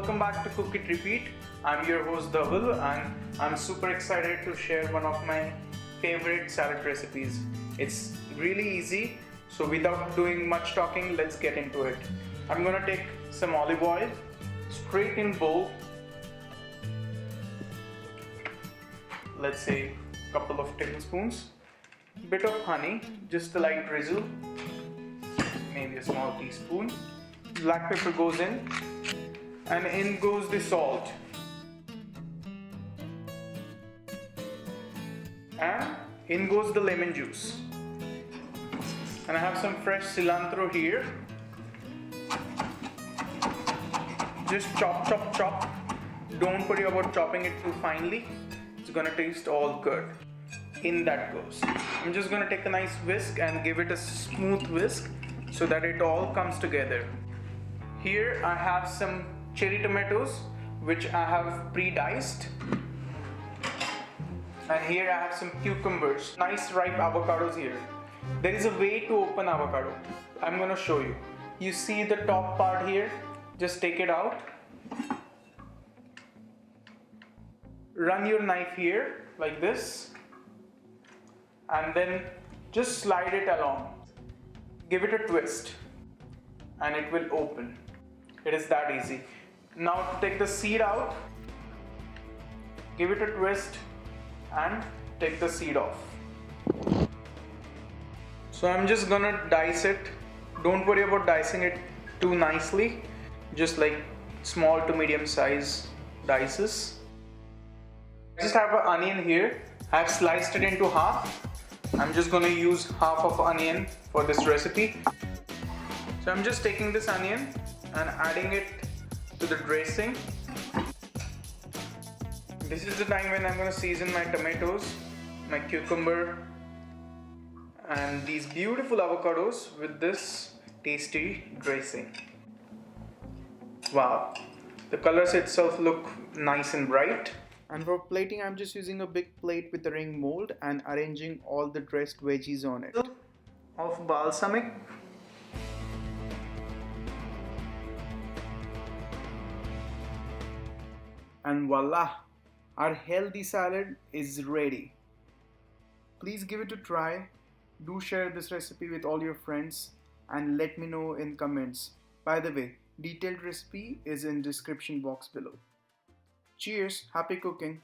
welcome back to Cook It Repeat. I'm your host Dhaval and I'm super excited to share one of my favorite salad recipes. It's really easy, so without doing much talking, let's get into it. I'm gonna take some olive oil, straight in bowl, let's say a couple of tablespoons, bit of honey, just a light drizzle, maybe a small teaspoon. Black pepper goes in, and in goes the salt, and in goes the lemon juice. And I have some fresh cilantro here. Just chop, chop, chop. Don't worry about chopping it too finely. It's gonna taste all good. In that goes. I'm just gonna take a nice whisk and give it a smooth whisk so that it all comes together. Here I have some cherry tomatoes which I have pre-diced, and here I have some cucumbers, nice ripe avocados here. There is a way to open avocado. I'm gonna show you. You see the top part here? Just take it out. Run your knife here like this, and then just slide it along. Give it a twist and it will open. It is that easy. Now take the seed out, give it a twist and take the seed off. So I'm just gonna dice it. Don't worry about dicing it too nicely, just like small to medium size dices. I just have an onion here. I've sliced it into half. I'm just gonna use half of onion for this recipe. So I'm just taking this onion and adding it to the dressing. This is the time when I'm going to season my tomatoes, my cucumber and these beautiful avocados with this tasty dressing. Wow, the colors itself look nice and bright. And for plating, I'm just using a big plate with a ring mold and arranging all the dressed veggies on it. Of balsamic. And voila, our healthy salad is ready. Please give it a try. Do share this recipe with all your friends and let me know in comments. By the way, detailed recipe is in description box below. Cheers, happy cooking.